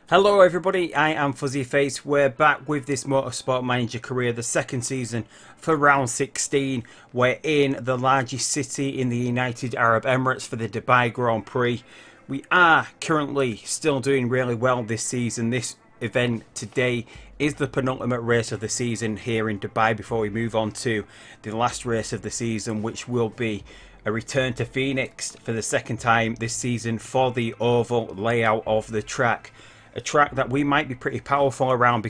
Hello everybody, I am Fuzzy Face. We're back with this Motorsport Manager career, the second season for round 16. We're in the largest city in the United Arab Emirates for the Dubai Grand Prix. We are currently still doing really well this season. This event today is the penultimate race of the season here in Dubai before we move on to the last race of the season, which will be a return to Phoenix for the second time this season for the oval layout of the track. A track that we might be pretty powerful around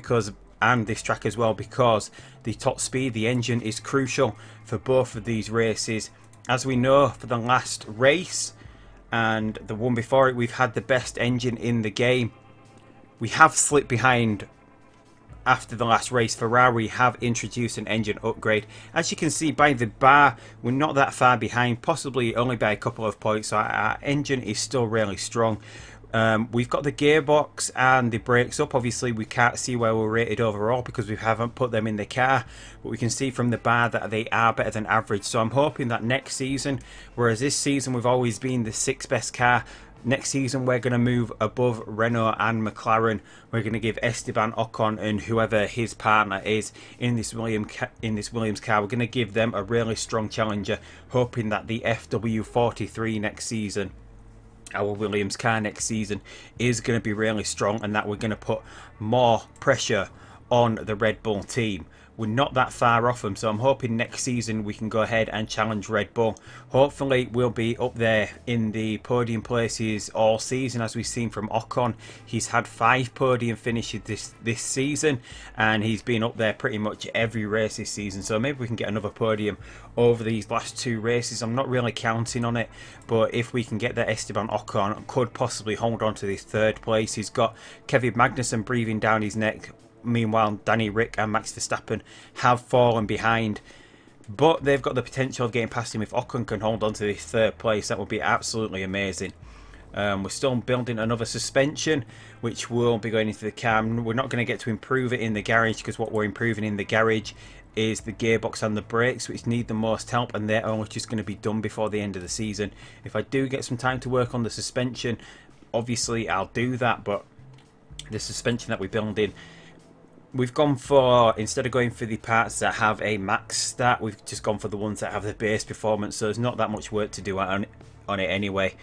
and this track as well, because the top speed, the engine, is crucial for both of these races. As we know, for the last race and the one before it, we've had the best engine in the game. We have slipped behind after the last race. Ferrari have introduced an engine upgrade. As you can see by the bar, we're not that far behind, possibly only by a couple of points, so our engine is still really strong. We've got the gearbox and the brakes up. Obviously we can't see where we're rated overall because we haven't put them in the car, but we can see from the bar that they are better than average. So I'm hoping that next season, whereas this season we've always been the 6th best car, next season we're going to move above Renault and McLaren. We're going to give Esteban Ocon and whoever his partner is in this Williams car, we're going to give them a really strong challenger, hoping that the FW43 next season, our Williams car next season, is going to be really strong, and that we're going to put more pressure on the Red Bull team. We're not that far off them, so I'm hoping next season we can go ahead and challenge Red Bull. Hopefully we'll be up there in the podium places all season, as we've seen from Ocon. He's had 5 podium finishes this season, and he's been up there pretty much every race this season, so maybe we can get another podium over these last 2 races. I'm not really counting on it, but if we can get that, Esteban Ocon could possibly hold on to this 3rd place. He's got Kevin Magnussen breathing down his neck. Meanwhile, Danny Rick and Max Verstappen have fallen behind, but they've got the potential of getting past him. If Ocon can hold on to this 3rd place, that would be absolutely amazing. We're still building another suspension, which will be going into the car. We're not going to get to improve it in the garage, because what we're improving in the garage is the gearbox and the brakes, which need the most help, and they're only just going to be done before the end of the season. If I do get some time to work on the suspension, obviously I'll do that, but the suspension that we're building, we've gone for, instead of going for the parts that have a max stat, we've just gone for the ones that have the base performance, so there's not that much work to do on it anyway.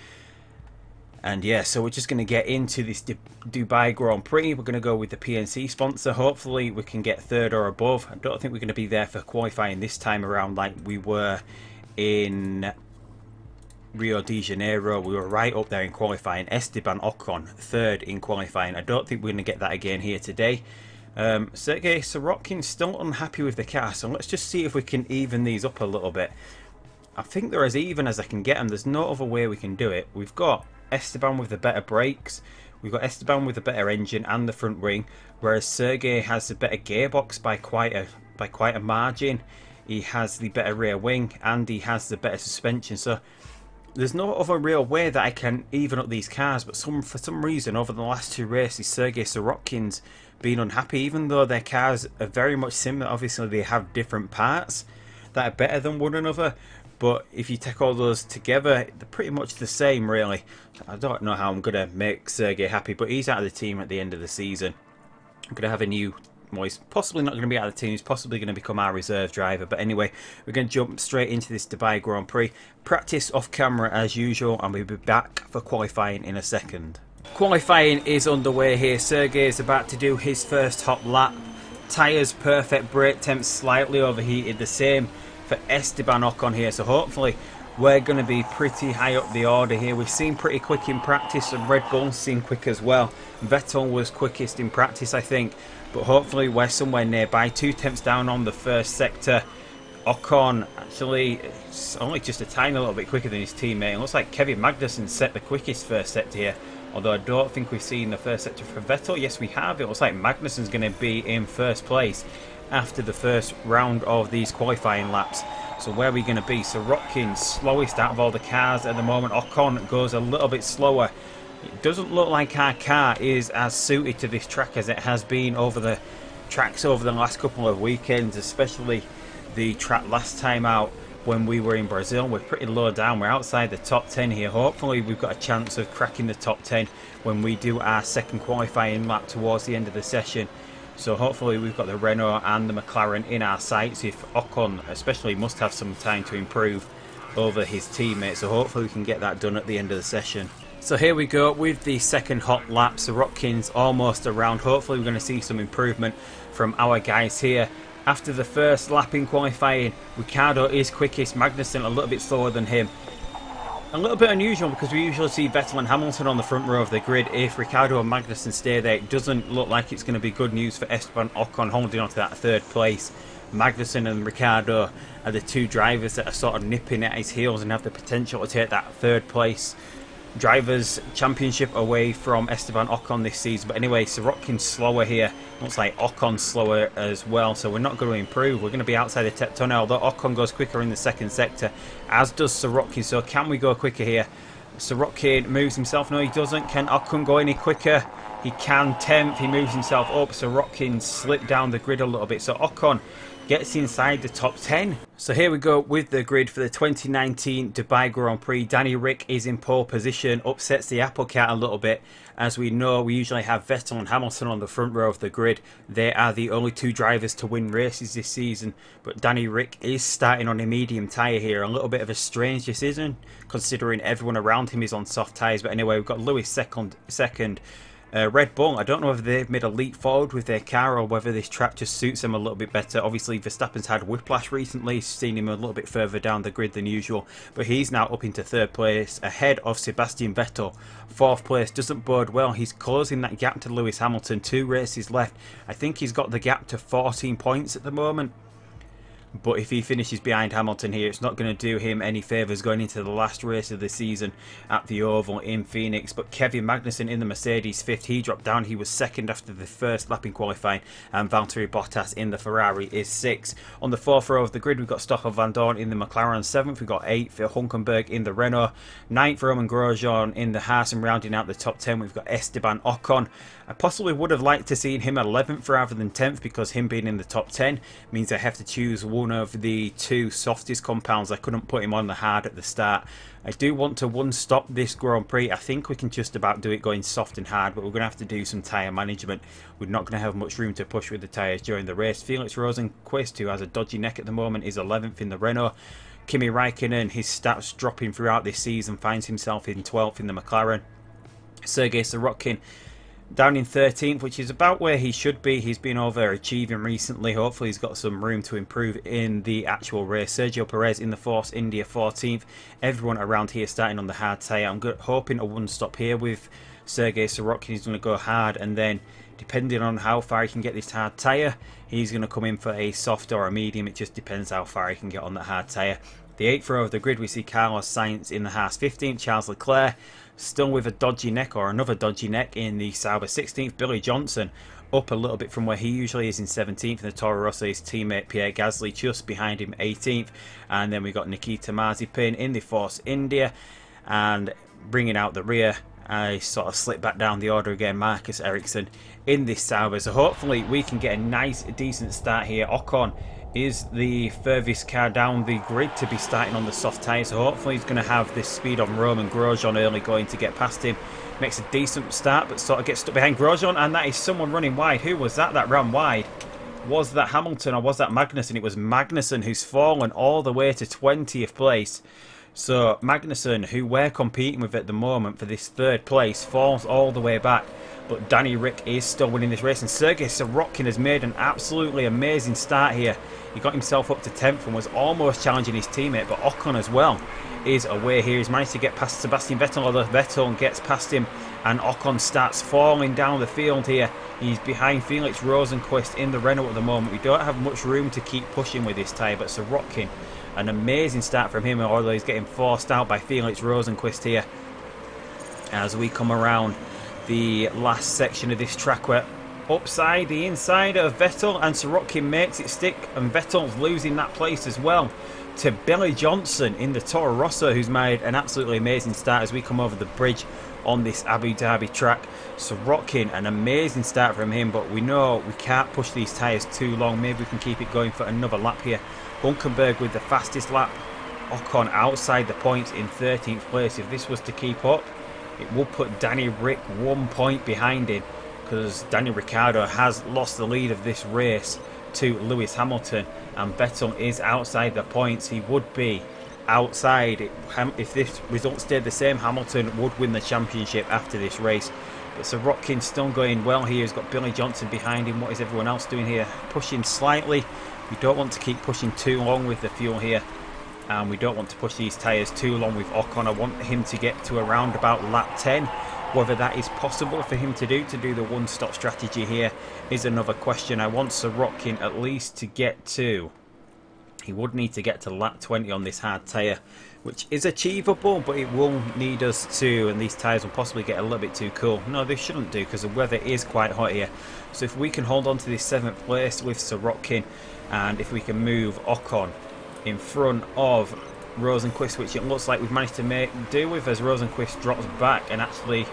And yeah, so we're just going to get into this Dubai Grand Prix. We're going to go with the PNC sponsor. Hopefully we can get 3rd or above. I don't think we're going to be there for qualifying this time around like we were in Rio de Janeiro. We were right up there in qualifying. Esteban Ocon 3rd in qualifying. I don't think we're going to get that again here today. Sergei Sorokin's still unhappy with the car, so let's just see if we can even these up a little bit. I think they're as even as I can get them. There's no other way we can do it. We've got Esteban with the better brakes, we've got Esteban with the better engine and the front wing, whereas Sergei has the better gearbox by quite a margin. He has the better rear wing and he has the better suspension, so there's no other real way that I can even up these cars. But for some reason over the last 2 races, Sergei Sorokin's been unhappy, even though their cars are very much similar. Obviously they have different parts that are better than one another, but if you take all those together, they're pretty much the same really. I don't know how I'm going to make Sergei happy, but he's out of the team at the end of the season. I'm going to have a new, well, he's possibly not going to be out of the team, he's possibly going to become our reserve driver. But anyway, we're going to jump straight into this Dubai Grand Prix. Practice off camera as usual, and we'll be back for qualifying in a second. Qualifying is underway here. Sergei is about to do his first hot lap. Tyres perfect, brake temps slightly overheated, the same for Esteban Ocon here, so hopefully we're going to be pretty high up the order here. We've seen pretty quick in practice, and Red Bull's seen quick as well. Vettel was quickest in practice, I think, but hopefully we're somewhere nearby. 2 tenths down on the first sector. Ocon actually it's only just a tiny little bit quicker than his teammate. It looks like Kevin Magnussen set the quickest first sector here, although I don't think we've seen the first sector for Vettel. Yes, we have. It looks like Magnussen's going to be in first place after the first round of these qualifying laps. So where are we going to be? Sorokin, slowest out of all the cars at the moment. Ocon goes a little bit slower. It doesn't look like our car is as suited to this track as it has been over the tracks over the last couple of weekends, especially the track last time out when we were in Brazil. We're pretty low down. We're outside the top 10 here. Hopefully we've got a chance of cracking the top 10 when we do our second qualifying lap towards the end of the session. So hopefully we've got the Renault and the McLaren in our sights. If Ocon especially must have some time to improve over his teammates, so hopefully we can get that done at the end of the session. So here we go with the second hot lap. Sorokin's almost around. Hopefully we're going to see some improvement from our guys here. After the first lap in qualifying, Ricciardo is quickest, Magnussen a little bit slower than him. A little bit unusual because we usually see Vettel and Hamilton on the front row of the grid. If Ricciardo and Magnussen stay there, it doesn't look like it's going to be good news for Esteban Ocon holding on to that third place. Magnussen and Ricciardo are the two drivers that are sort of nipping at his heels and have the potential to take that third place Drivers' Championship away from Esteban Ocon this season. But anyway, Sorokin's slower here. Looks like Ocon's slower as well, so we're not going to improve. We're going to be outside the top tunnel, although Ocon goes quicker in the second sector, as does Sorokin. So can we go quicker here? Sorokin moves himself. No, he doesn't. Can Ocon go any quicker? He can. 10th. He moves himself up. Sorokin slipped down the grid a little bit. So Ocon gets inside the top 10. So here we go with the grid for the 2019 Dubai Grand Prix. Danny Rick is in pole position, upsets the apple cart a little bit. As we know, we usually have Vettel and Hamilton on the front row of the grid. They are the only two drivers to win races this season, but Danny Rick is starting on a medium tyre here. A little bit of a strange decision considering everyone around him is on soft tyres. But anyway, we've got Lewis second. Red Bull, I don't know if they've made a leap forward with their car or whether this track just suits them a little bit better. Obviously, Verstappen's had whiplash recently, seen him a little bit further down the grid than usual, but he's now up into third place, ahead of Sebastian Vettel. Fourth place doesn't bode well. He's closing that gap to Lewis Hamilton. 2 races left. I think he's got the gap to 14 points at the moment. But if he finishes behind Hamilton here, it's not going to do him any favours going into the last race of the season at the Oval in Phoenix. But Kevin Magnussen in the Mercedes 5th, he dropped down. He was 2nd after the first lap in qualifying. And Valtteri Bottas in the Ferrari is 6th. On the 4th row of the grid, we've got Stoffel Vandoorne in the McLaren 7th. We've got 8th for Hulkenberg in the Renault. 9th Roman Grosjean in the Haas, and rounding out the top 10, we've got Esteban Ocon. I possibly would have liked to see him 11th rather than 10th, because him being in the top 10 means I have to choose one of the 2 softest compounds. I couldn't put him on the hard at the start. I do want to one-stop this Grand Prix. I think we can just about do it going soft and hard, but we're going to have to do some tyre management. We're not going to have much room to push with the tyres during the race. Felix Rosenqvist, who has a dodgy neck at the moment, is 11th in the Renault. Kimi Raikkonen, his stats dropping throughout this season, finds himself in 12th in the McLaren. Sergei Sorokin down in 13th, which is about where he should be. He's been overachieving recently. Hopefully he's got some room to improve in the actual race. Sergio Perez in the Force India 14th. Everyone around here starting on the hard tyre. I'm hoping a one-stop here with Sergei Sorokin. He's going to go hard, and then depending on how far he can get this hard tyre, he's going to come in for a soft or a medium. It just depends how far he can get on that hard tyre. The 8th row of the grid, we see Carlos Sainz in the Haas 15th. Charles Leclerc still with a dodgy neck, or another dodgy neck, in the Sauber 16th. Billy Johnson up a little bit from where he usually is in 17th. And the Toro Rosso, his teammate Pierre Gasly just behind him, 18th. And then we got Nikita Mazepin in the Force India, and bringing out the rear, I sort of slipped back down the order again, Marcus Ericsson in this Sauber. So hopefully we can get a nice decent start here. Ocon is the furthest car down the grid to be starting on the soft tyres, so hopefully he's going to have this speed on Roman Grosjean early going to get past him. Makes a decent start, but sort of gets stuck behind Grosjean, and that is someone running wide. Who was that ran wide? Was that Hamilton or was that Magnussen? It was Magnussen, who's fallen all the way to 20th place. So Magnussen, who we're competing with at the moment for this 3rd place, falls all the way back. But Danny Rick is still winning this race, and Sergei Sorokin has made an absolutely amazing start here. He got himself up to 10th and was almost challenging his teammate, but Ocon as well is away here. He's managed to get past Sebastian Vettel, although Vettel gets past him, and Ocon starts falling down the field here. He's behind Felix Rosenqvist in the Renault at the moment. We don't have much room to keep pushing with this tyre, but Sorokin, an amazing start from him, although he's getting forced out by Felix Rosenqvist here. As we come around the last section of this track, we're upside the inside of Vettel, and Sorokin makes it stick, and Vettel's losing that place as well to Billy Johnson in the Toro Rosso, who's made an absolutely amazing start as we come over the bridge on this Abu Dhabi track. Sorokin, an amazing start from him, but we know we can't push these tyres too long. Maybe we can keep it going for another lap here. Hulkenberg with the fastest lap Ocon outside the points in 13th place. If this was to keep up, it will put Danny Rick 1 point behind him, because Daniel Ricciardo has lost the lead of this race to Lewis Hamilton, and Vettel is outside the points. He would be outside if this result stayed the same. Hamilton would win the championship after this race. But Sirotkin's still going well here. He's got Billy Johnson behind him. What is everyone else doing here? Pushing slightly. We don't want to keep pushing too long with the fuel here, and we don't want to push these tyres too long with Ocon. I want him to get to around about lap 10. Whether that is possible for him to do the one-stop strategy here is another question. I want Sirotkin at least to get to... He would need to get to lap 20 on this hard tyre, which is achievable, but it will need us to, and these tyres will possibly get a little bit too cool. No, they shouldn't do, because the weather is quite hot here. So if we can hold on to this 7th place with Sirotkin, and if we can move Ocon in front of Rosenqvist, which it looks like we've managed to do with, as Rosenqvist drops back, and actually,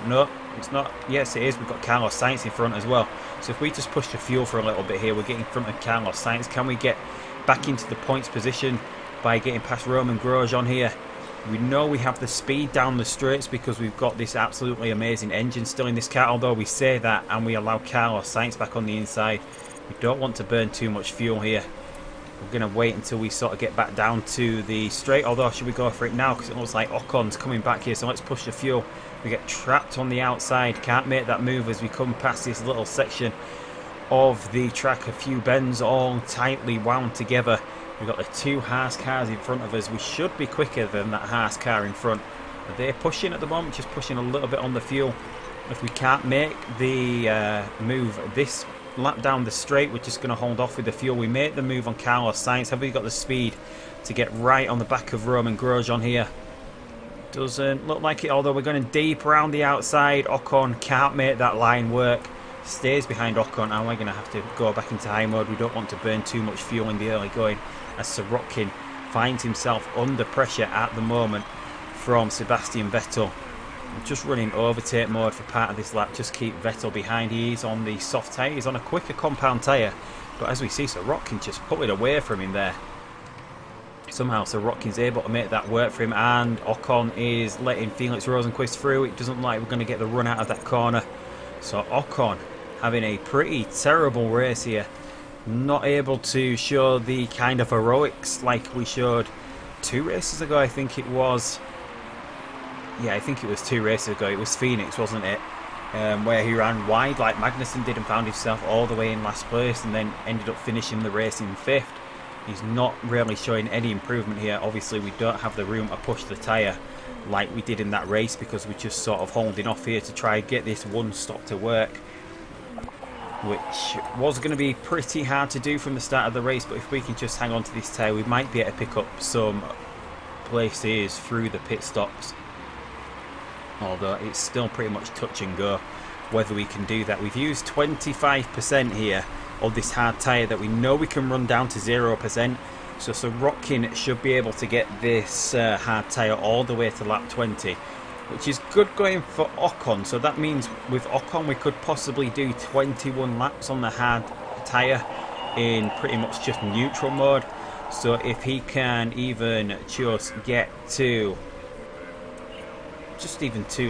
no, it's not. Yes, it is. We've got Carlos Sainz in front as well. So if we just push the fuel for a little bit here, we're getting in front of Carlos Sainz. Can we get back into the points position by getting past Roman Grosjean here? We know we have the speed down the straights because we've got this absolutely amazing engine still in this car, although we say that and we allow Carlos Sainz back on the inside. We don't want to burn too much fuel here. We're going to wait until we sort of get back down to the straight, although should we go for it now, because it looks like Ocon's coming back here. So let's push the fuel. We get trapped on the outside, can't make that move as we come past this little section of the track. A few bends all tightly wound together. We've got the two Haas cars in front of us. We should be quicker than that Haas car in front. Are they pushing at the moment? Just pushing a little bit on the fuel. If we can't make the move this lap down the straight, we're just going to hold off with the fuel. We make the move on Carlos Sainz. Have we got the speed to get right on the back of Roman Grosjean here? Doesn't look like it, although we're going deep around the outside. Ocon can't make that line work. Stays behind Ocon, and we're going to have to go back into high mode. We don't want to burn too much fuel in the early going, as Sirotkin finds himself under pressure at the moment from Sebastian Vettel. I'm just running overtake mode for part of this lap, just keep Vettel behind. He's on the soft tyre, he's on a quicker compound tyre, but as we see, Sirotkin just pulled it away from him there. Somehow Sirotkin's able to make that work for him, and Ocon is letting Felix Rosenqvist through. It doesn't look like we're going to get the run out of that corner. So Ocon having a pretty terrible race here. Not able to show the kind of heroics like we showed 2 races ago, I think it was. Yeah, I think it was 2 races ago. It was Phoenix, wasn't it? Where he ran wide like Magnussen did and found himself all the way in last place and then ended up finishing the race in 5th. He's not really showing any improvement here. Obviously, we don't have the room to push the tyre like we did in that race, because we're just sort of holding off here to try and get this one stop to work, which was going to be pretty hard to do from the start of the race. But if we can just hang on to this tyre, we might be able to pick up some places through the pit stops, although it's still pretty much touch and go whether we can do that. We've used 25% here of this hard tyre that we know we can run down to 0%. So Sirotkin should be able to get this hard tyre all the way to lap 20, which is good going for Ocon. So that means with Ocon we could possibly do 21 laps on the hard tyre in pretty much just neutral mode. So if he can even just get to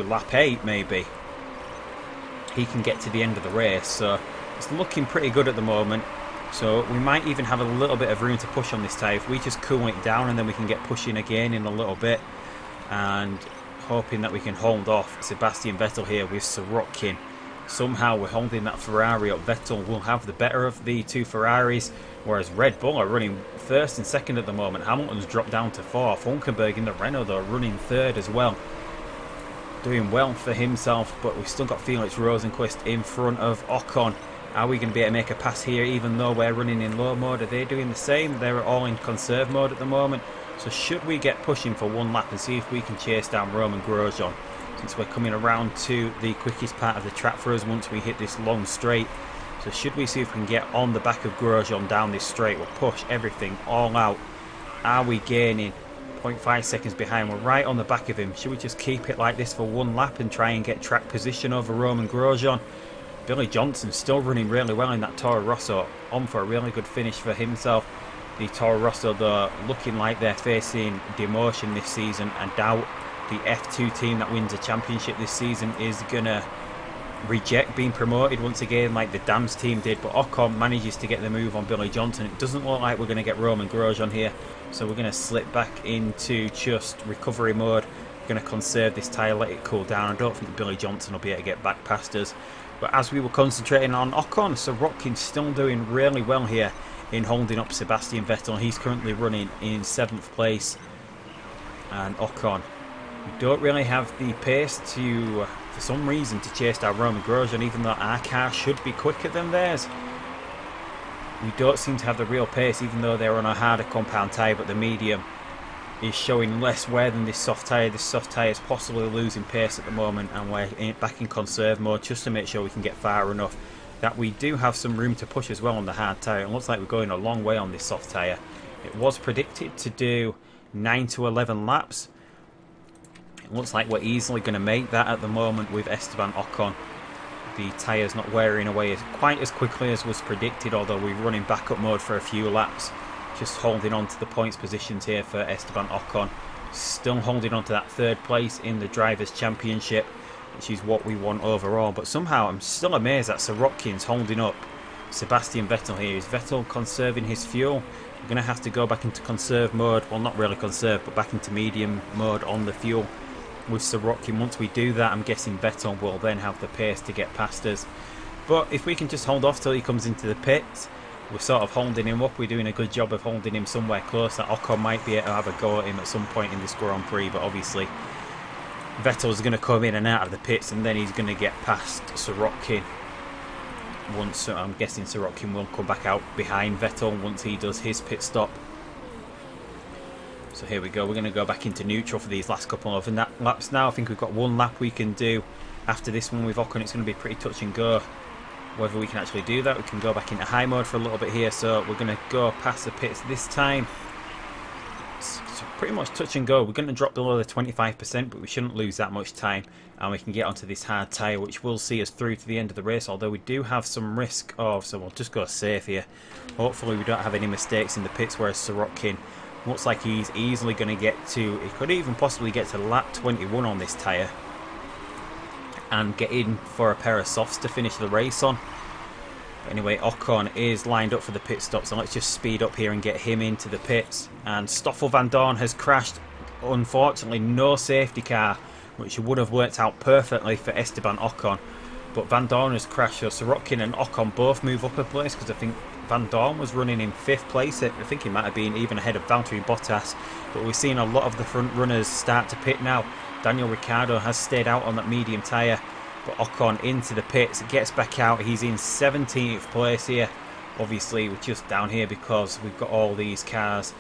lap 8 maybe, he can get to the end of the race. So it's looking pretty good at the moment. So we might even have a little bit of room to push on this tyre if we just cool it down, and then we can get pushing again in a little bit, and hoping that we can hold off Sebastian Vettel here with Sirotkin. Somehow we're holding that Ferrari up. Vettel will have the better of the 2 Ferraris, whereas Red Bull are running 1st and 2nd at the moment. Hamilton's dropped down to 4th. Hulkenberg in the Renault though running 3rd as well. Doing well for himself, but we've still got Felix Rosenqvist in front of Ocon. Are we going to be able to make a pass here even though we're running in low mode? Are they doing the same? They're all in conserve mode at the moment. So should we get pushing for 1 lap and see if we can chase down Roman Grosjean, since we're coming around to the quickest part of the track for us once we hit this long straight. So should we see if we can get on the back of Grosjean down this straight? We'll push everything all out. Are we gaining 0.5 seconds behind? We're right on the back of him. Should we just keep it like this for 1 lap and try and get track position over Roman Grosjean? Billy Johnson still running really well in that Toro Rosso, on for a really good finish for himself. The Toro Rosso, though, looking like they're facing demotion this season. I doubt the F2 team that wins a championship this season is going to reject being promoted once again like the Dams team did, but Ocon manages to get the move on Billy Johnson. It doesn't look like we're going to get Roman Grosjean here, so we're going to slip back into just recovery mode. We're going to conserve this tyre, let it cool down. I don't think Billy Johnson will be able to get back past us. But as we were concentrating on Ocon, Sorokin's still doing really well here in holding up Sebastian Vettel. He's currently running in 7th place, and Ocon, we don't really have the pace to, for some reason, to chase down Roman Grosjean, even though our car should be quicker than theirs. We don't seem to have the real pace, even though they're on a harder compound tyre, but the medium is showing less wear than this soft tyre. This soft tyre is possibly losing pace at the moment, and we're back in conserve mode just to make sure we can get far enough that we do have some room to push as well on the hard tyre. It looks like we're going a long way on this soft tyre. It was predicted to do 9 to 11 laps. It looks like we're easily going to make that at the moment with Esteban Ocon. The tyre's not wearing away quite as quickly as was predicted, although we're running backup mode for a few laps. Just holding on to the points positions here for Esteban Ocon. Still holding on to that 3rd place in the Drivers' Championship, which is what we want overall. But somehow I'm still amazed that Sorokin's holding up Sebastian Vettel here. Is Vettel conserving his fuel? We're going to have to go back into conserve mode. Well, not really conserve, but back into medium mode on the fuel with Sorokin. Once we do that, I'm guessing Vettel will then have the pace to get past us. But if we can just hold off till he comes into the pits, we're sort of holding him up. We're doing a good job of holding him somewhere close. That Ocon might be able to have a go at him at some point in this Grand Prix, but obviously Vettel's going to come in and out of the pits, and then he's going to get past Sorokin. Once I'm guessing Sorokin will come back out behind Vettel once he does his pit stop. So here we go. We're going to go back into neutral for these last couple of laps now. I think we've got one lap we can do after this one with Ocon. It's going to be pretty touch and go whether we can actually do that. We can go back into high mode for a little bit here, so we're going to go past the pits this time. It's pretty much touch and go. We're going to drop below the 25%, but we shouldn't lose that much time, and we can get onto this hard tyre, which will see us through to the end of the race, although we do have some risk of, so we'll just go safe here. Hopefully we don't have any mistakes in the pits, whereas Sorokin looks like he's easily going to get to, he could even possibly get to lap 21 on this tyre and get in for a pair of softs to finish the race on. But anyway, Ocon is lined up for the pit stop, so let's just speed up here and get him into the pits. And Stoffel van Dorn has crashed. Unfortunately, no safety car, which would have worked out perfectly for Esteban Ocon. But Van Dorn has crashed, so Sorokin and Ocon both move up a place, because I think Van Dorn was running in 5th place. I think he might have been even ahead of Valtteri Bottas. But we're seeing a lot of the front runners start to pit now. Daniel Ricciardo has stayed out on that medium tyre, but Ocon into the pits, gets back out. He's in 17th place here. Obviously, we're just down here because we've got all these cars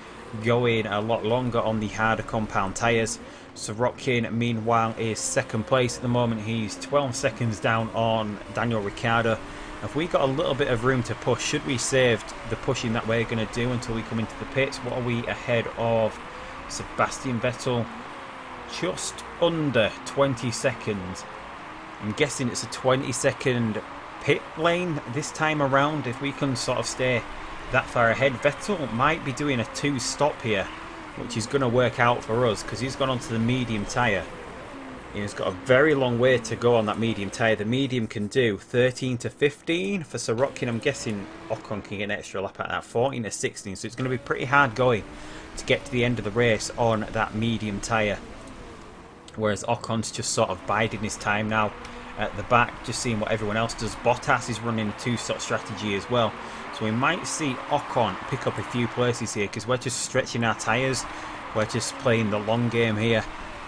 going a lot longer on the harder compound tyres. Sorokin, meanwhile, is 2nd place at the moment. He's 12 seconds down on Daniel Ricciardo. If we got a little bit of room to push, should we save the pushing that we're going to do until we come into the pits? What are we ahead of? Sebastian Vettel, just under 20 seconds. I'm guessing it's a 20-second pit lane this time around. If we can sort of stay that far ahead, Vettel might be doing a 2-stop here, which is going to work out for us because he's gone onto the medium tyre. He's got a very long way to go on that medium tyre. The medium can do 13 to 15. For Sorokin, I'm guessing Ocon can get an extra lap at that, 14 to 16. So it's going to be pretty hard going to get to the end of the race on that medium tyre. Whereas Ocon's just sort of biding his time now at the back, just seeing what everyone else does. Bottas is running a 2-stop strategy as well. So we might see Ocon pick up a few places here because we're just stretching our tyres. We're just playing the long game here.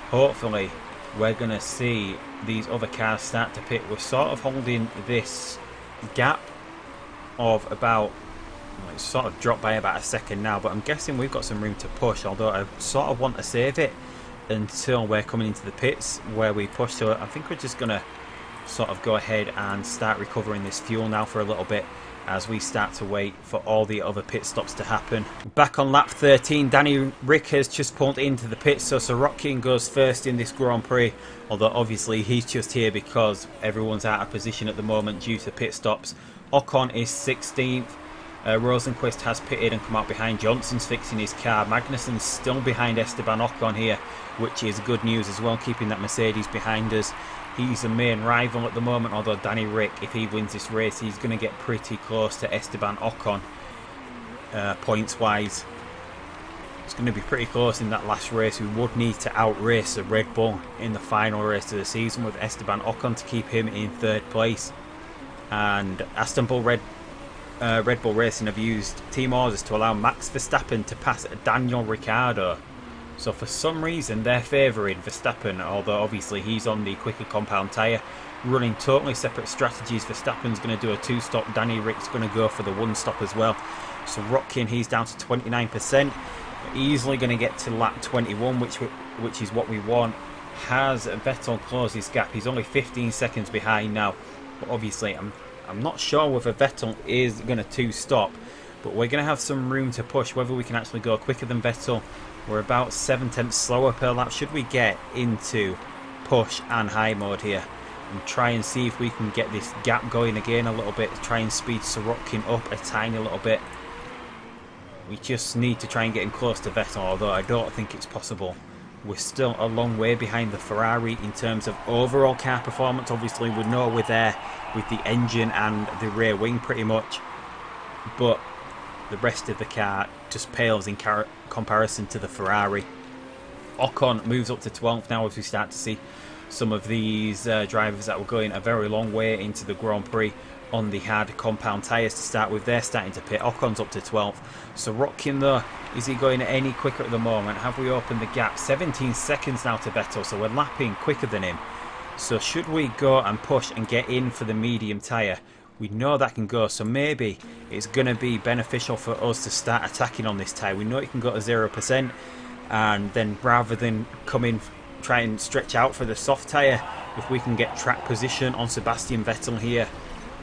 Hopefully we're going to see these other cars start to pit. We're sort of holding this gap of about, well, it's sort of dropped by about a second now, but I'm guessing we've got some room to push, although I sort of want to save it until we're coming into the pits where we push. So I think we're just going to sort of go ahead and start recovering this fuel now for a little bit as we start to wait for all the other pit stops to happen. Back on lap 13, Danny Rick has just pulled into the pits, so Sorokin goes first in this Grand Prix, although obviously he's just here because everyone's out of position at the moment due to pit stops. Ocon is 16th, Rosenquist has pitted and come out behind. Johnson's fixing his car. Magnussen's still behind Esteban Ocon here, which is good news as well, keeping that Mercedes behind us. He's the main rival at the moment, although Danny Rick, if he wins this race, he's going to get pretty close to Esteban Ocon points-wise. It's going to be pretty close in that last race. We would need to outrace a Red Bull in the final race of the season with Esteban Ocon to keep him in third place. And Aston Bull Red Bull Racing have used team orders to allow Max Verstappen to pass Daniel Ricciardo. So for some reason they're favouring Verstappen, although obviously he's on the quicker compound tyre. Running totally separate strategies. Verstappen's going to do a 2-stop. Danny Rick's going to go for the 1-stop as well. So Rotkin, he's down to 29%. Easily going to get to lap 21, which is what we want. Has Vettel closed his gap? He's only 15 seconds behind now. But obviously I'm not sure whether Vettel is going to 2-stop, but we're going to have some room to push. Whether we can actually go quicker than Vettel. We're about 7/10 slower per lap. Should we get into push and high mode here and try and see if we can get this gap going again a little bit, try and speed Sorokin up a tiny little bit. We just need to try and get him close to Vettel, although I don't think it's possible. We're still a long way behind the Ferrari in terms of overall car performance. Obviously we know we're there with the engine and the rear wing pretty much, but the rest of the car just pales in comparison to the Ferrari. Ocon moves up to 12th now as we start to see some of these drivers that were going a very long way into the Grand Prix on the hard compound tyres to start with. They're starting to pit. Ocon's up to 12th. So Rotkin though, is he going any quicker at the moment? Have we opened the gap? 17 seconds now to Vettel, so we're lapping quicker than him. So should we go and push and get in for the medium tyre? We know that can go, so maybe it's going to be beneficial for us to start attacking on this tyre. We know it can go to 0%, and then rather than come in, try and stretch out for the soft tyre, if we can get track position on Sebastian Vettel here,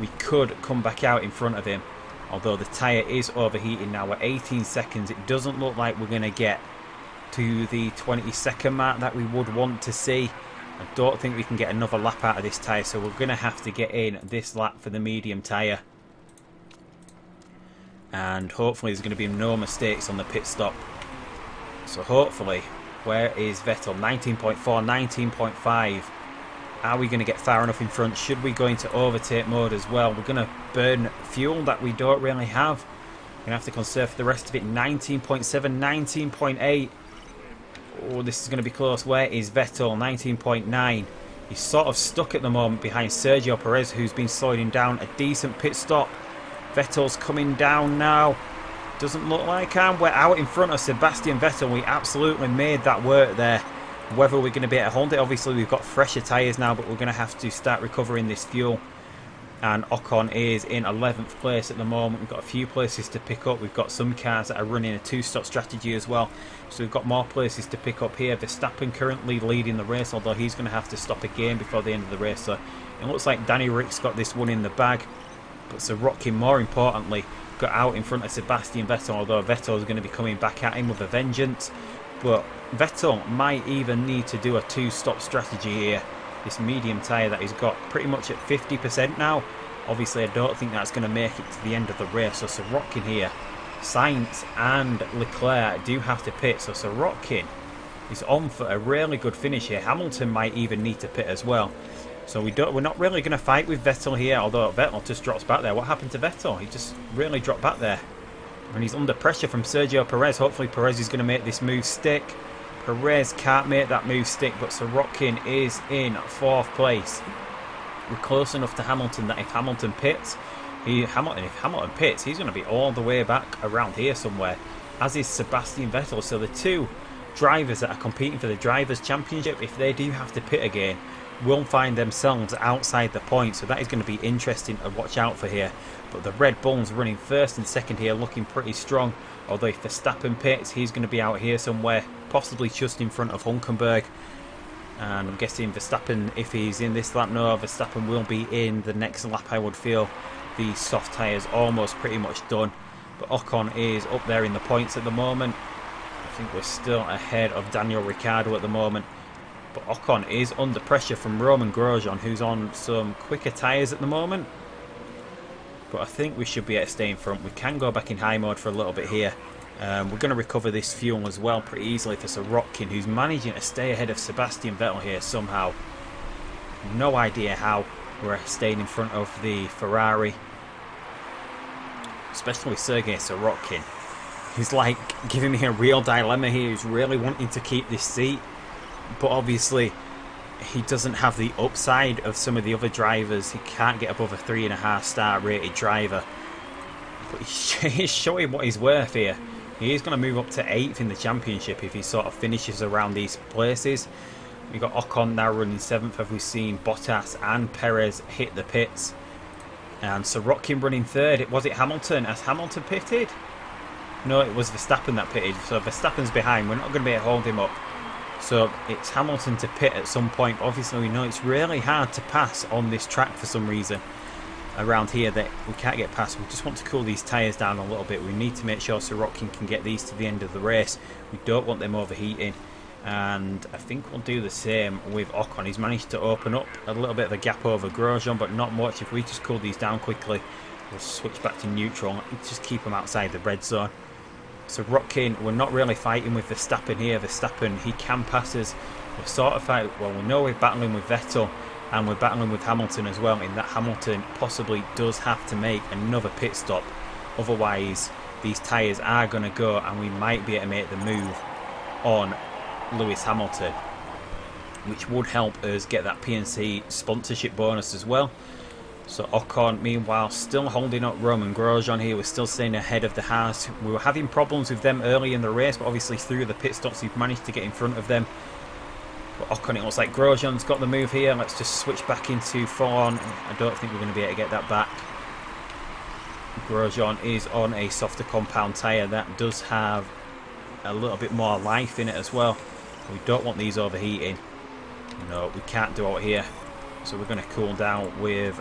we could come back out in front of him. Although the tyre is overheating now at 18 seconds, it doesn't look like we're going to get to the 20-second mark that we would want to see. I don't think we can get another lap out of this tyre, so we're going to have to get in this lap for the medium tyre. And hopefully there's going to be no mistakes on the pit stop. So hopefully, where is Vettel? 19.4, 19.5. Are we going to get far enough in front? Should we go into overtake mode as well? We're going to burn fuel that we don't really have. We're going to have to conserve for the rest of it. 19.7, 19.8. Oh, this is going to be close. Where is Vettel? 19.9. He's sort of stuck at the moment behind Sergio Perez, who's been slowing him down. A decent pit stop. Vettel's coming down now. Doesn't look like we're out in front of Sebastian Vettel. We absolutely made that work there. Whether we're going to be able to hold it, obviously we've got fresher tyres now, but we're going to have to start recovering this fuel. And Ocon is in 11th place at the moment. We've got a few places to pick up. We've got some cars that are running a 2-stop strategy as well, so we've got more places to pick up here. Verstappen currently leading the race, although he's going to have to stop again before the end of the race. So it looks like Danny Rick's got this one in the bag, but Sorokin, more importantly, got out in front of Sebastian Vettel, although Vettel is going to be coming back at him with a vengeance. But Vettel might even need to do a 2-stop strategy here. This medium tyre that he's got pretty much at 50% now. Obviously I don't think that's going to make it to the end of the race. So Sorokin here, Sainz and Leclerc do have to pit. So Sorokin is on for a really good finish here. Hamilton might even need to pit as well. So we're not really going to fight with Vettel here, although Vettel just drops back there. What happened to Vettel? He just really dropped back there. And he's under pressure from Sergio Perez. Hopefully Perez is going to make this move stick. Perez can't make that move stick, but Sorokin is in 4th place. We're close enough to Hamilton that if Hamilton pits, if Hamilton pits, he's going to be all the way back around here somewhere, as is Sebastian Vettel. So the two drivers that are competing for the Drivers' Championship, if they do have to pit again, will find themselves outside the point. So that is going to be interesting to watch out for here. But the Red Bull's running 1st and 2nd here, looking pretty strong. Although if Verstappen pits, he's going to be out here somewhere, possibly just in front of Hulkenberg. And I'm guessing Verstappen, if he's in this lap, no, Verstappen will be in the next lap, I would feel. The soft tyres almost pretty much done. But Ocon is up there in the points at the moment. I think we're still ahead of Daniel Ricciardo at the moment. But Ocon is under pressure from Roman Grosjean, who's on some quicker tyres at the moment. but I think we should be able to stay in front. We can go back in high mode for a little bit here. We're going to recover this fuel as well pretty easily for Sorokin, who's managing to stay ahead of Sebastian Vettel here somehow. No idea how we're staying in front of the Ferrari, especially with Sergei Sorokin. He's like giving me a real dilemma here. He's really wanting to keep this seat, but obviously he doesn't have the upside of some of the other drivers. He can't get above a 3.5 star rated driver, but he's showing what he's worth here. He is going to move up to 8th in the championship if he sort of finishes around these places. We've got Ocon now running 7th, as we've seen Bottas and Perez hit the pits, and Sorokin running 3rd. Was it Hamilton? Has Hamilton pitted? No, it was Verstappen that pitted, so Verstappen's behind. We're not going to be able to hold him up. So it's Hamilton to pit at some point. Obviously we know it's really hard to pass on this track for some reason around here, that we can't get past. We just want to cool these tyres down a little bit. We need to make sure Sorokin can get these to the end of the race. We don't want them overheating, and I think we'll do the same with Ocon. He's managed to open up a little bit of a gap over Grosjean, but not much. If we just cool these down quickly, we'll switch back to neutral and just keep them outside the red zone. Sorokin, we're not really fighting with Verstappen here. Verstappen, he can pass us. We're sort of fighting, well, we know we're battling with Vettel and we're battling with Hamilton as well, in that Hamilton possibly does have to make another pit stop. Otherwise, these tyres are going to go and we might be able to make the move on Lewis Hamilton, which would help us get that PNC sponsorship bonus as well. So Ocon, meanwhile, still holding up Roman Grosjean here. We're still staying ahead of the Haas. We were having problems with them early in the race, but obviously through the pit stops we've managed to get in front of them. But Ocon, it looks like Grosjean's got the move here. Let's just switch back into full-on. I don't think we're going to be able to get that back. Grosjean is on a softer compound tyre. That does have a little bit more life in it as well. We don't want these overheating. No, we can't do it here. So we're going to cool down with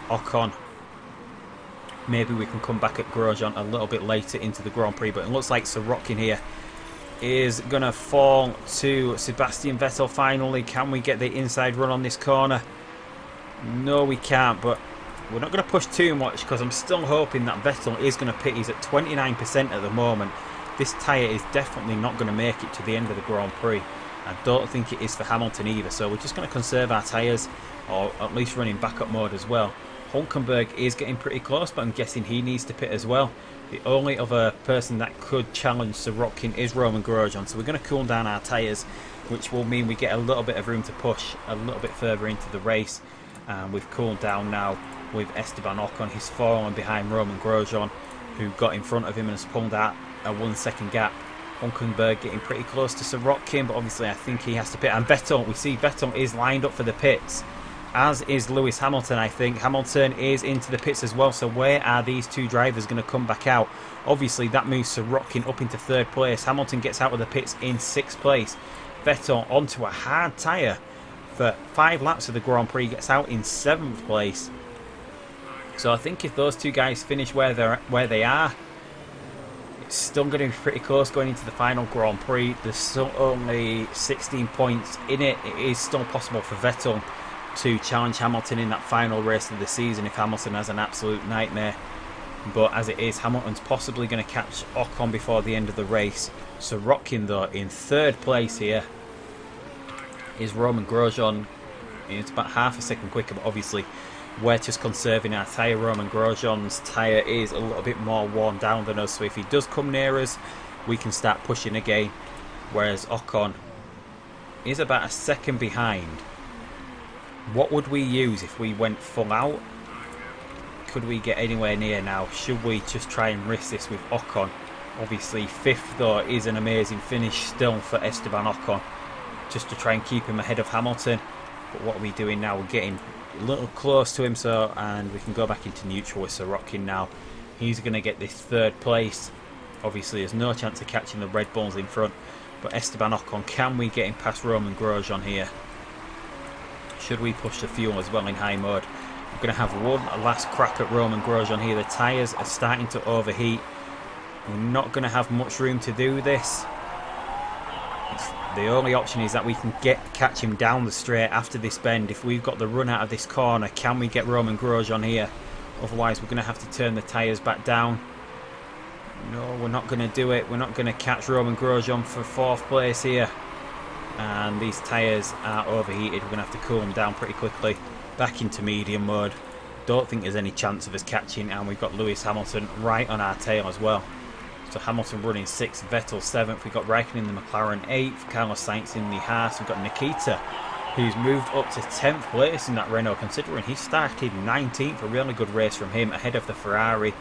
Ocon. Maybe we can come back at Grosjean a little bit later into the Grand Prix, but it looks like Sorokin here is going to fall to Sebastian Vettel finally. Can we get the inside run on this corner? No, we can't, but we're not going to push too much because I'm still hoping that Vettel is going to pit. He's at 29% at the moment. This tyre is definitely not going to make it to the end of the Grand Prix. I don't think it is for Hamilton either, so we're just going to conserve our tyres, or at least run in backup mode as well. Hulkenberg is getting pretty close, but I'm guessing he needs to pit as well. The only other person that could challenge Sorokin is Roman Grosjean, so we're going to cool down our tyres, which will mean we get a little bit of room to push a little bit further into the race. And we've cooled down now with Esteban Ocon. He's fallen behind Roman Grosjean, who got in front of him and has pulled out a 1 second gap. Hulkenberg getting pretty close to Sorokin, but obviously I think he has to pit. And Vettel, we see Vettel is lined up for the pits, as is Lewis Hamilton. I think Hamilton is into the pits as well, so where are these two drivers going to come back out? Obviously that moves Sorokin up into 3rd place. Hamilton gets out of the pits in 6th place. Vettel onto a hard tyre for 5 laps of the Grand Prix, gets out in 7th place. So I think if those two guys finish where they are, it's still going to be pretty close going into the final Grand Prix. There's still only 16 points in it. It is still possible for Vettel to challenge Hamilton in that final race of the season if Hamilton has an absolute nightmare. But as it is, Hamilton's possibly going to catch Ocon before the end of the race. Sorokin, though, in 3rd place here is Roman Grosjean. It's about half a second quicker, but obviously we're just conserving our tyre. Roman Grosjean's tyre is a little bit more worn down than us, so if he does come near us, we can start pushing again. Whereas Ocon is about a second behind. What would we use if we went full out? Could we get anywhere near now? Should we just try and risk this with Ocon? Obviously 5th though is an amazing finish still for Esteban Ocon, just to try and keep him ahead of Hamilton. But what are we doing now? We're getting a little close to him, so, and we can go back into neutral with Sorokin now. He's going to get this 3rd place. Obviously there's no chance of catching the Red Bulls in front, but Esteban Ocon, can we get him past Roman Grosjean here? Should we push the fuel as well in high mode? I'm going to have one last crack at Roman Grosjean here. The tyres are starting to overheat. We're not going to have much room to do this. The only option is that we can catch him down the straight after this bend. If we've got the run out of this corner, can we get Roman Grosjean here? Otherwise, we're going to have to turn the tyres back down. No, we're not going to do it. We're not going to catch Romain Grosjean for 4th place here. And these tyres are overheated. We're going to have to cool them down pretty quickly. Back into medium mode. Don't think there's any chance of us catching. And we've got Lewis Hamilton right on our tail as well. So Hamilton running 6th, Vettel 7th. We've got Raikkonen in the McLaren 8th. Carlos Sainz in the Haas. We've got Nikita, who's moved up to 10th place in that Renault, considering he started 19th. A really good race from him, ahead of the Ferrari,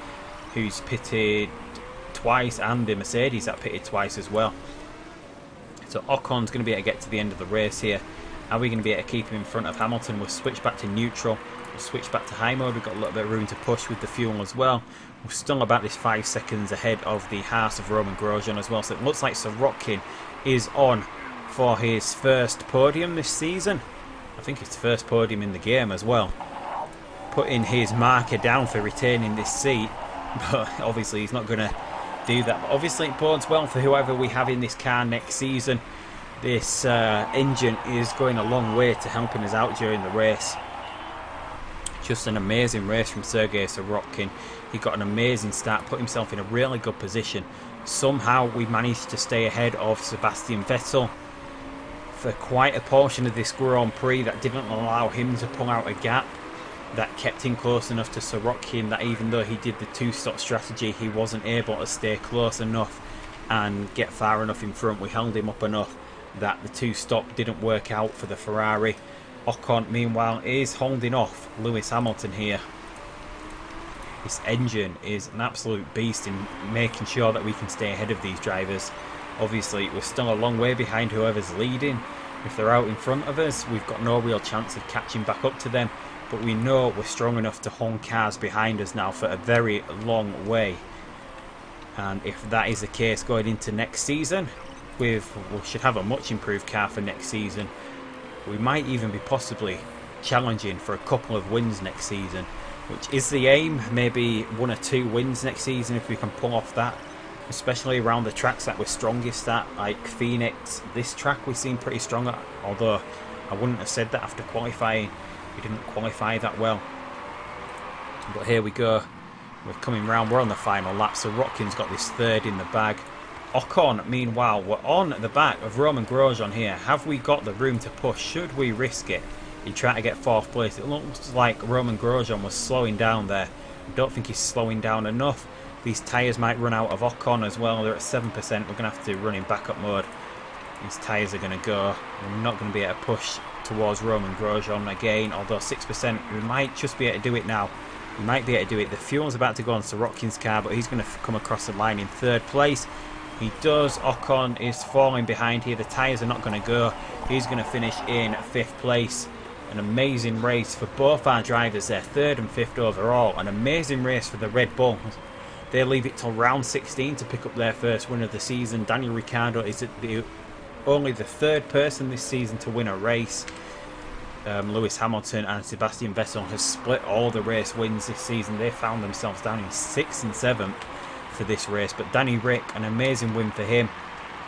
who's pitted twice, and the Mercedes that pitted twice as well. So Ocon's going to be able to get to the end of the race here. Are we going to be able to keep him in front of Hamilton? We'll switch back to neutral. We'll switch back to high mode. We've got a little bit of room to push with the fuel as well. We're still about this 5 seconds ahead of the Haas of Romain Grosjean as well. So it looks like Sorokin is on for his first podium this season. I think it's the first podium in the game as well. Putting his marker down for retaining this seat. But obviously he's not going to do that. But obviously it bodes well for whoever we have in this car next season. This engine is going a long way to helping us out during the race. Just an amazing race from Sergei Sorokin. He got an amazing start, put himself in a really good position. Somehow we managed to stay ahead of Sebastian Vettel for quite a portion of this Grand Prix. That didn't allow him to pull out a gap. That kept him close enough to Sorokin that even though he did the 2-stop strategy, he wasn't able to stay close enough and get far enough in front. We held him up enough that the 2-stop didn't work out for the Ferrari. Ocon, meanwhile, is holding off Lewis Hamilton here. This engine is an absolute beast in making sure that we can stay ahead of these drivers. Obviously, we're still a long way behind whoever's leading. If they're out in front of us, we've got no real chance of catching back up to them. But we know we're strong enough to hold cars behind us now for a very long way. And if that is the case going into next season, we should have a much improved car for next season. We might even be possibly challenging for a couple of wins next season, which is the aim. Maybe 1 or 2 wins next season if we can pull off that, especially around the tracks that we're strongest at, like Phoenix. This track we seem pretty strong at, although I wouldn't have said that after qualifying. We didn't qualify that well. But here we go. We're coming round. We're on the final lap. So Rotkin's got this 3rd in the bag. Ocon, meanwhile, we're on the back of Romain Grosjean here. Have we got the room to push? Should we risk it in trying to get 4th place? It looks like Romain Grosjean was slowing down there. I don't think he's slowing down enough. These tyres might run out of Ocon as well. They're at 7%. We're going to have to run in backup mode. These tyres are going to go. We're not going to be able to push towards Romain Grosjean again, although 6%. We might just be able to do it now. We might be able to do it. The fuel's about to go on Sorokin's car, but he's going to come across the line in 3rd place. He does. Ocon is falling behind here. The tyres are not going to go. He's going to finish in 5th place. An amazing race for both our drivers there. 3rd and 5th overall. An amazing race for the Red Bull. They leave it till round 16 to pick up their first win of the season. Daniel Ricciardo is only the 3rd person this season to win a race. Lewis Hamilton and Sebastian Vettel has split all the race wins this season. They found themselves down in 6th and 7th for this race. But Danny Rick, an amazing win for him.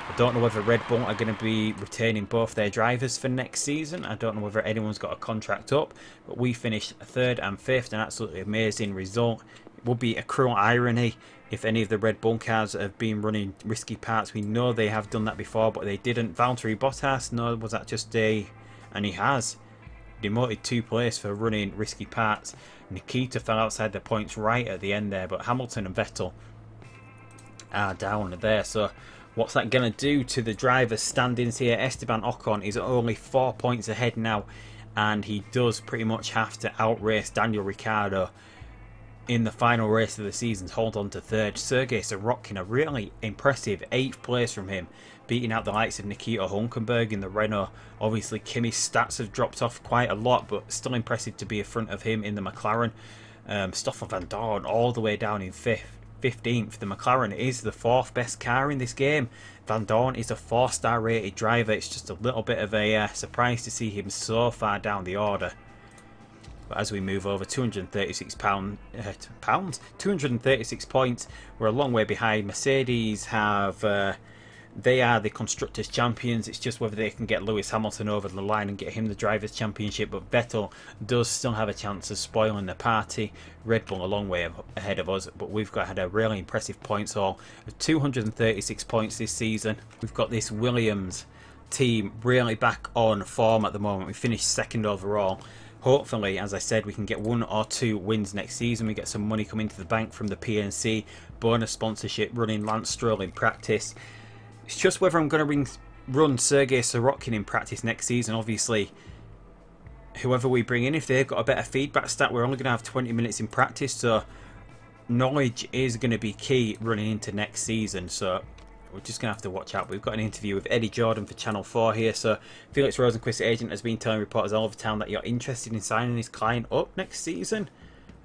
I don't know whether Red Bull are going to be retaining both their drivers for next season. I don't know whether anyone's got a contract up. But we finished 3rd and 5th. An absolutely amazing result. It would be a cruel irony if any of the Red Bull cars have been running risky parts. We know they have done that before, but they didn't. Valtteri Bottas, no, was that just a... And he has demoted 2 places for running risky parts. Nikita fell outside the points right at the end there, but Hamilton and Vettel are down there. So what's that going to do to the drivers' standings here? Esteban Ocon is only 4 points ahead now, and he does pretty much have to outrace Daniel Ricciardo in the final race of the season to hold on to 3rd. Sergei Sorokin, a really impressive 8th place from him, beating out the likes of Nikita Hülkenberg in the Renault. Obviously Kimi's stats have dropped off quite a lot, but still impressive to be in front of him in the McLaren. Stoffel Van Dorn all the way down in 15th. The McLaren is the 4th best car in this game. Van Dorn is a 4-star rated driver. It's just a little bit of a surprise to see him so far down the order. But as we move over, 236 points. We're a long way behind. Mercedes have They are the Constructors' Champions. It's just whether they can get Lewis Hamilton over the line and get him the Drivers' Championship. But Vettel does still have a chance of spoiling the party. Red Bull a long way ahead of us, but we've had a really impressive points haul of 236 points this season. We've got this Williams team really back on form at the moment. We finished second overall. Hopefully, as I said, we can get 1 or 2 wins next season. We get some money coming to the bank from the PNC, bonus sponsorship, running Lance Stroll in practice. It's just whether I'm going to run Sergei Sorokin in practice next season. Obviously, whoever we bring in, if they've got a better feedback stat, we're only going to have 20 minutes in practice, so knowledge is going to be key running into next season. So we're just going to have to watch out. We've got an interview with Eddie Jordan for Channel 4 here. So Felix Rosenquist's agent has been telling reporters all over town that you're interested in signing his client up next season.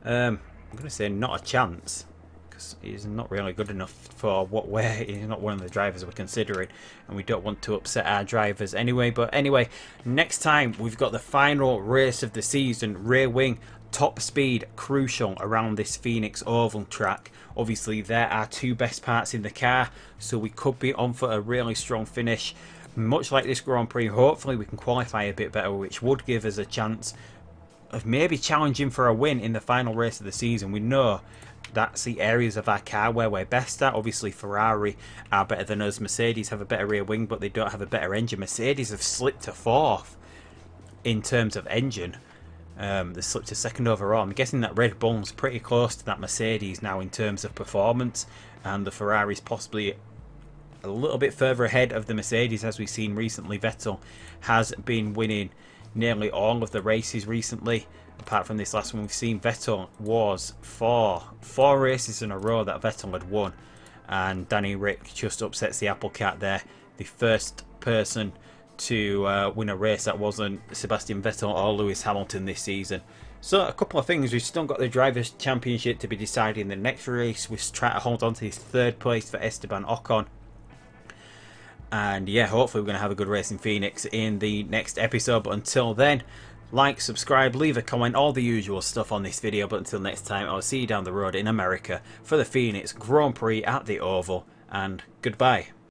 I'm going to say not a chance, because he's not really good enough for what he's not one of the drivers we're considering, and we don't want to upset our drivers anyway. But anyway, next time we've got the final race of the season, rear wing top speed, crucial around this Phoenix Oval track. Obviously there are 2 best parts in the car, so we could be on for a really strong finish. Much like this Grand Prix, hopefully we can qualify a bit better, which would give us a chance of maybe challenging for a win in the final race of the season. We know that's the areas of our car where we're best at. Obviously Ferrari are better than us. Mercedes have a better rear wing, but they don't have a better engine. Mercedes have slipped to 4th in terms of engine. They slipped to 2nd overall. I'm guessing that Red Bull's pretty close to that Mercedes now in terms of performance, and the Ferrari's possibly a little bit further ahead of the Mercedes. As we've seen recently, Vettel has been winning nearly all of the races recently. Apart from this last one, we've seen Vettel was four races in a row that Vettel had won, and Danny Rick just upsets the apple cart there. The first person to win a race that wasn't Sebastian Vettel or Lewis Hamilton this season. So a couple of things. We've still got the Drivers' Championship to be decided in the next race. We're trying to hold on to this 3rd place for Esteban Ocon. And yeah, hopefully we're going to have a good race in Phoenix in the next episode. But until then, like, subscribe, leave a comment, all the usual stuff on this video. But until next time, I'll see you down the road in America for the Phoenix Grand Prix at the Oval. And goodbye.